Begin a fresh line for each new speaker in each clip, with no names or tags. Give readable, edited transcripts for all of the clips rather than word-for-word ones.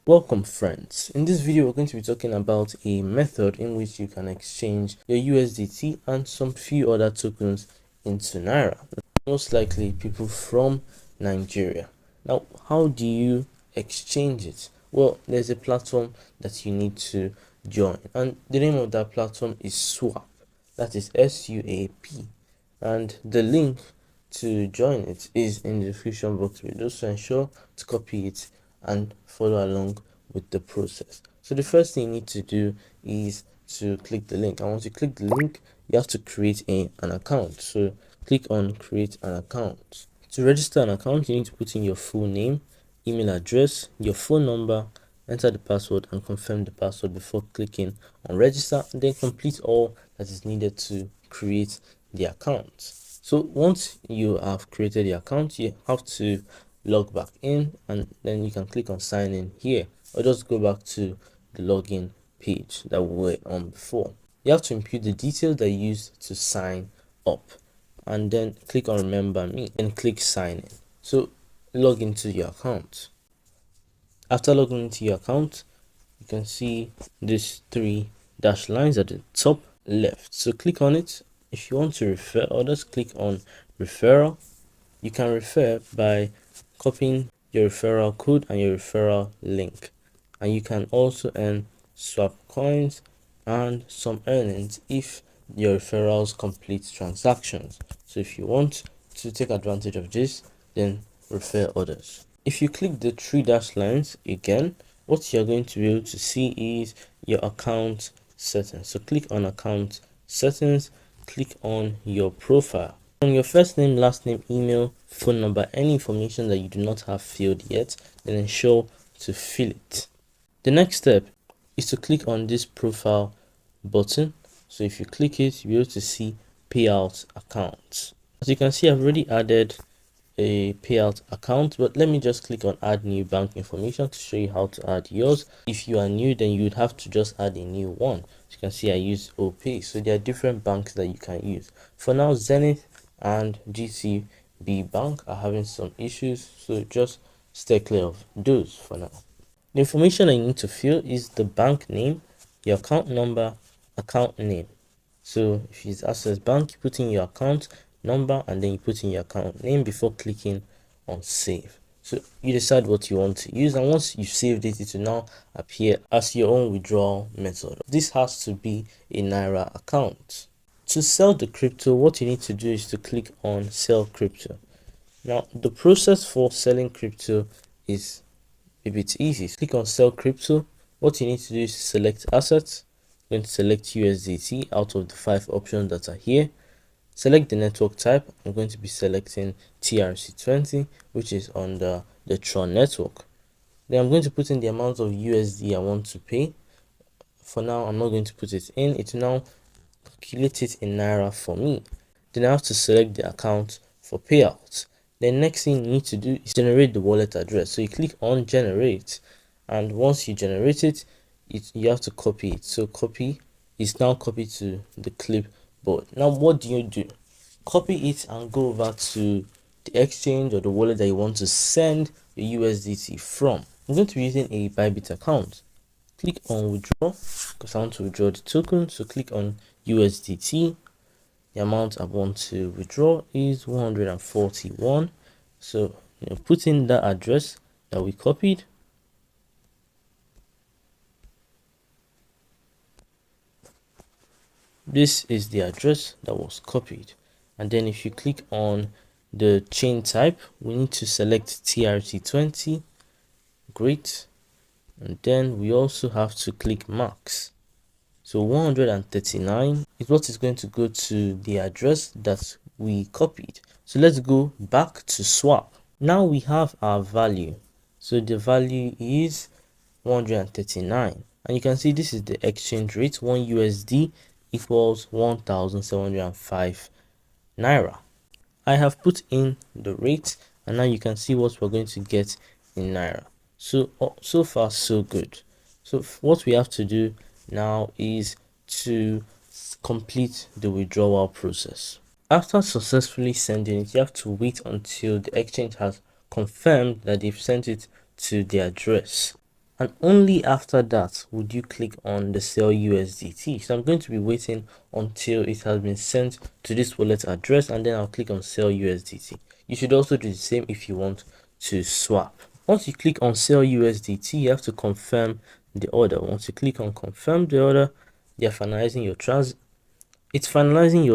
Welcome friends. In this video we're going to be talking about a method in which you can exchange your USDT and some few other tokens into Naira. Most likely people from Nigeria. Now how do you exchange it? Well, there's a platform that you need to join, and the name of that platform is Suap. That is SUAP, and the link to join it is in the description box below, so ensure to copy it and follow along with the process. So the first thing you need to do is to click the link, and once you click the link you have to create an account. So click on create an account. To register an account you need to put in your full name, email address, your phone number, enter the password and confirm the password before clicking on register, and then complete all that is needed to create the account. So once you have created the account, you have to log back in, and then you can click on sign in here, or just go back to the login page that we were on before. You have to input the details that you used to sign up, and then click on remember me and click sign in. So log into your account. After logging into your account, you can see these three dash lines at the top left, so click on it. If you want to refer others, click on referral. You can refer by copying your referral code and your referral link, and you can also earn swap coins and some earnings if your referrals complete transactions. So if you want to take advantage of this, then refer others. If you click the three dash lines again, what you're going to be able to see is your account settings. So click on account settings, click on your profile. On your first name, last name, email, phone number, any information that you do not have filled yet, then ensure to fill it. The next step is to click on this profile button. So if you click it, you'll be able to see payout accounts. As you can see, I've already added a payout account, but let me just click on add new bank information to show you how to add yours. If you are new, then you would have to just add a new one. As you can see, I use OP, so there are different banks that you can use. For now, Zenith and GTB Bank are having some issues, so just stay clear of those for now. The information I need to fill is the bank name, your account number, account name. So if it's Access Bank, you put in your account number and then you put in your account name before clicking on save. So you decide what you want to use, and once you've saved it, it will now appear as your own withdrawal method. This has to be a Naira account. To sell the crypto, what you need to do is to click on sell crypto. Now the process for selling crypto is a bit easy. Click on sell crypto. What you need to do is select assets. I'm going to select USDT out of the 5 options that are here. Select the network type. I'm going to be selecting TRC20, which is on the Tron network. Then I'm going to put in the amount of USD I want to pay. For now, I'm not going to put it in. It will now calculate it in Naira for me. Then I have to select the account for payouts. The next thing you need to do is generate the wallet address. So you click on generate, and once you generate it, you have to copy it. So copy is now copied to the clipboard. Now what do you do? Copy it and go over to the exchange or the wallet that you want to send the USDT from. I'm going to be using a Bybit account. Click on withdraw because I want to withdraw the token. So click on USDT. The amount I want to withdraw is 141. So put in that address that we copied. This is the address that was copied, and then if you click on the chain type, we need to select TRT20. Great. And then we also have to click max. So 139 is what is going to go to the address that we copied. So let's go back to swap. Now we have our value. So the value is 139, and you can see this is the exchange rate. 1 USD equals 1,705 Naira. I have put in the rate, and now you can see what we're going to get in Naira. So far so good. So what we have to do now is to complete the withdrawal process. After successfully sending it, you have to wait until the exchange has confirmed that they've sent it to the address. and only after that would you click on the sell USDT. So I'm going to be waiting until it has been sent to this wallet address, and then I'll click on sell USDT. You should also do the same if you want to swap. Once you click on sell USDT, you have to confirm the order. Once you click on confirm the order, they're finalizing your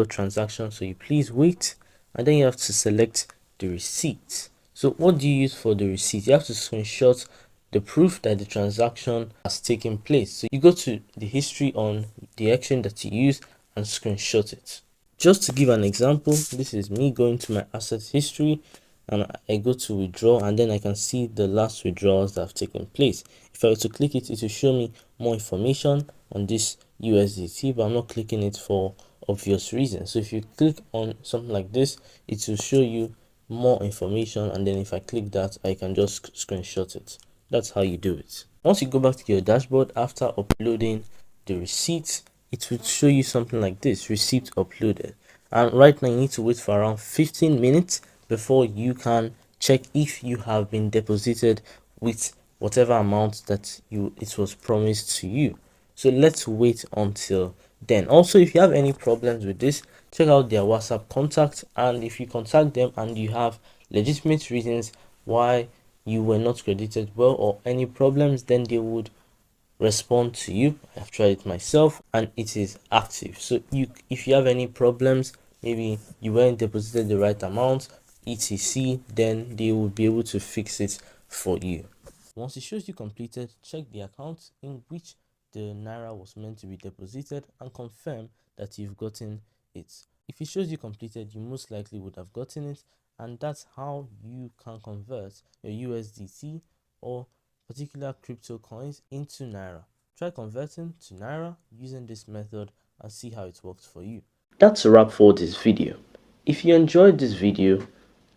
transaction, so you please wait, and then you have to select the receipt. So what do you use for the receipt? You have to screenshot the proof that the transaction has taken place. So you go to the history on the exchange that you use and screenshot it. Just to give an example, this is me going to my assets history, and I go to withdraw, and then I can see the last withdrawals that have taken place. If I were to click it, it will show me more information on this USDT, but I'm not clicking it for obvious reasons. So if you click on something like this, it will show you more information, and then if I click that, I can just screenshot it. That's how you do it. Once you go back to your dashboard after uploading the receipt, it will show you something like this: receipt uploaded. And right now you need to wait for around 15 minutes before you can check if you have been deposited with whatever amount that it was promised to you. So let's wait until then. Also, if you have any problems with this, check out their WhatsApp contact, and if you contact them and you have legitimate reasons why you were not credited well or any problems, then they would respond to you. I've tried it myself and it is active. So if you have any problems, maybe you weren't deposited the right amount, etc., then they will be able to fix it for you. Once it shows you completed, check the account in which the Naira was meant to be deposited and confirm that you've gotten it. If it shows you completed, you most likely would have gotten it, and that's how you can convert your USDT or particular crypto coins into Naira. Try converting to Naira using this method and see how it works for you. That's a wrap for this video. If you enjoyed this video,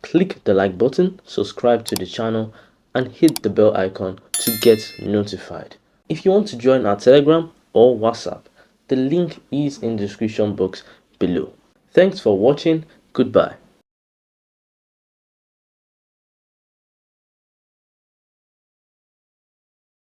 click the like button, subscribe to the channel, and hit the bell icon to get notified. If you want to join our Telegram or WhatsApp, the link is in the description box below. Thanks for watching. Goodbye.